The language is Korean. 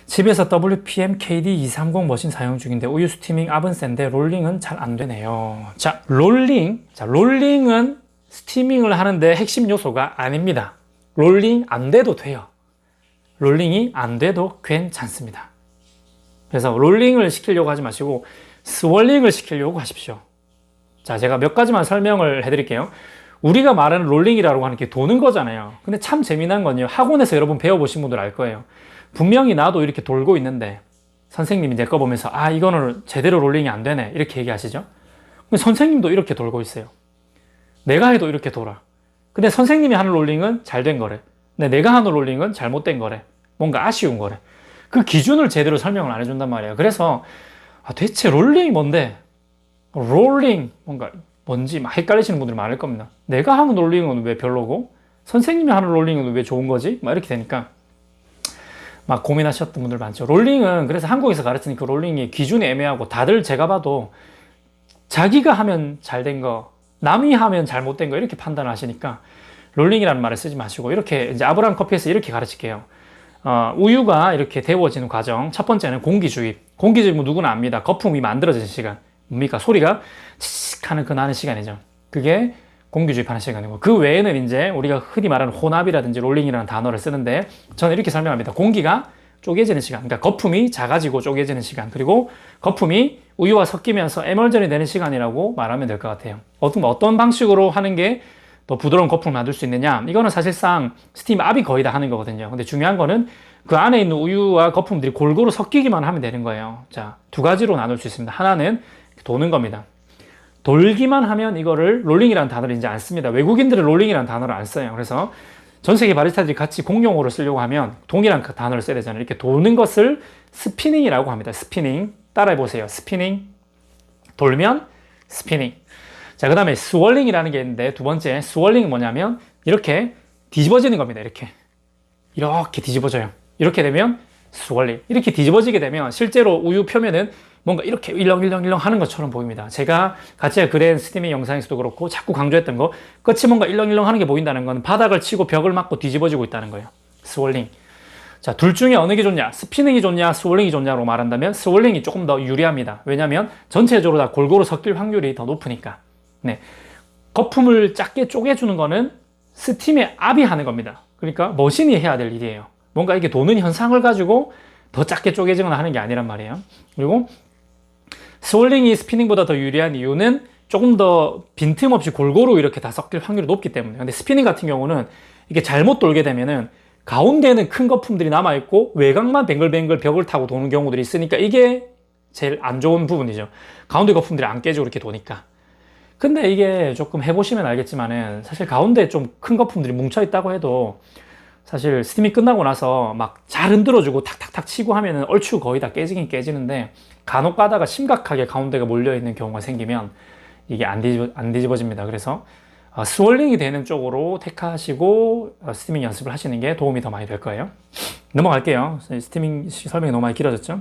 집에서 WPM KD230 머신 사용 중인데 우유 스티밍 압은 센데 롤링은 잘 안 되네요. 자, 롤링은 스티밍을 하는데 핵심 요소가 아닙니다. 롤링 안 돼도 돼요. 롤링이 안 돼도 괜찮습니다. 그래서 롤링을 시키려고 하지 마시고 스월링을 시키려고 하십시오. 자, 제가 몇 가지만 설명을 해드릴게요. 우리가 말하는 롤링이라고 하는 게 도는 거잖아요. 근데 참 재미난 건요. 학원에서 여러분 배워보신 분들 알 거예요. 분명히 나도 이렇게 돌고 있는데 선생님이 내 거 보면서 아, 이거는 제대로 롤링이 안 되네 이렇게 얘기하시죠. 근데 선생님도 이렇게 돌고 있어요. 내가 해도 이렇게 돌아. 근데 선생님이 하는 롤링은 잘 된 거래. 근데 내가 하는 롤링은 잘못된 거래. 뭔가 아쉬운 거래. 그 기준을 제대로 설명을 안 해준단 말이에요. 그래서 아, 대체 롤링이 뭔데? 롤링 뭔지 막 헷갈리시는 분들이 많을 겁니다. 내가 하는 롤링은 왜 별로고 선생님이 하는 롤링은 왜 좋은 거지? 막 이렇게 되니까 막 고민하셨던 분들 많죠. 롤링은 그래서 한국에서 가르치는 그 롤링이 기준이 애매하고 다들 제가 봐도 자기가 하면 잘 된 거, 남이 하면 잘못된 거 이렇게 판단을 하시니까 롤링이라는 말을 쓰지 마시고 이렇게 이제 아브라함 커피에서 이렇게 가르칠게요. 우유가 이렇게 데워지는 과정. 첫 번째는 공기 주입. 공기 주입은 누구나 압니다. 거품이 만들어지는 시간. 뭡니까? 소리가 치익 하는 그 나는 시간이죠. 그게 공기 주입하는 시간이고 그 외에는 이제 우리가 흔히 말하는 혼합이라든지 롤링이라는 단어를 쓰는데 저는 이렇게 설명합니다. 공기가 쪼개지는 시간, 그러니까 거품이 작아지고 쪼개지는 시간, 그리고 거품이 우유와 섞이면서 에멀전이 되는 시간이라고 말하면 될 것 같아요. 어떤 방식으로 하는 게 더 부드러운 거품을 만들 수 있느냐, 이거는 사실상 스팀 압이 거의 다 하는 거거든요. 근데 중요한 거는 그 안에 있는 우유와 거품들이 골고루 섞이기만 하면 되는 거예요. 자, 두 가지로 나눌 수 있습니다. 하나는 도는 겁니다. 돌기만 하면 이거를 롤링이라는 단어를 이제 안 씁니다. 외국인들은 롤링이라는 단어를 안 써요. 그래서 전 세계 바리스타들이 같이 공용어로 쓰려고 하면 동일한 그 단어를 써야 되잖아요. 이렇게 도는 것을 스피닝이라고 합니다. 스피닝. 따라해보세요. 스피닝. 돌면 스피닝. 자, 그 다음에 스월링이라는 게 있는데 두 번째 스월링은 뭐냐면 이렇게 뒤집어지는 겁니다. 이렇게 뒤집어져요. 이렇게 되면 스월링. 이렇게 뒤집어지게 되면 실제로 우유 표면은 뭔가 이렇게 일렁일렁 하는 것처럼 보입니다. 제가 같이 그랜 스티밍 영상에서도 그렇고 자꾸 강조했던 거, 끝이 뭔가 일렁일렁 하는 게 보인다는 건 바닥을 치고 벽을 맞고 뒤집어지고 있다는 거예요. 스월링. 자, 둘 중에 어느 게 좋냐? 스피닝이 좋냐? 스월링이 좋냐로 말한다면 스월링이 조금 더 유리합니다. 왜냐하면 전체적으로 다 골고루 섞일 확률이 더 높으니까. 네. 거품을 작게 쪼개주는 거는 스팀의 압이 하는 겁니다. 그러니까 머신이 해야 될 일이에요. 뭔가 이게 도는 현상을 가지고 더 작게 쪼개지거나 하는 게 아니란 말이에요. 그리고 스월링이 스피닝보다 더 유리한 이유는 조금 더 빈틈없이 골고루 이렇게 다 섞일 확률이 높기 때문에. 근데 스피닝 같은 경우는 이게 잘못 돌게 되면은 가운데는 큰 거품들이 남아있고 외곽만 뱅글뱅글 벽을 타고 도는 경우들이 있으니까 이게 제일 안 좋은 부분이죠. 가운데 거품들이 안 깨지고 이렇게 도니까. 근데 이게 조금 해보시면 알겠지만은 사실 가운데 좀 큰 거품들이 뭉쳐있다고 해도 사실 스팀이 끝나고 나서 막 잘 흔들어주고 탁탁탁 치고 하면은 얼추 거의 다 깨지긴 깨지는데 간혹 가다가 심각하게 가운데가 몰려있는 경우가 생기면 이게 안 뒤집어집니다. 그래서 스월링이 되는 쪽으로 택하시고 스티밍 연습을 하시는 게 도움이 더 많이 될 거예요. 넘어갈게요. 스티밍 설명이 너무 많이 길어졌죠?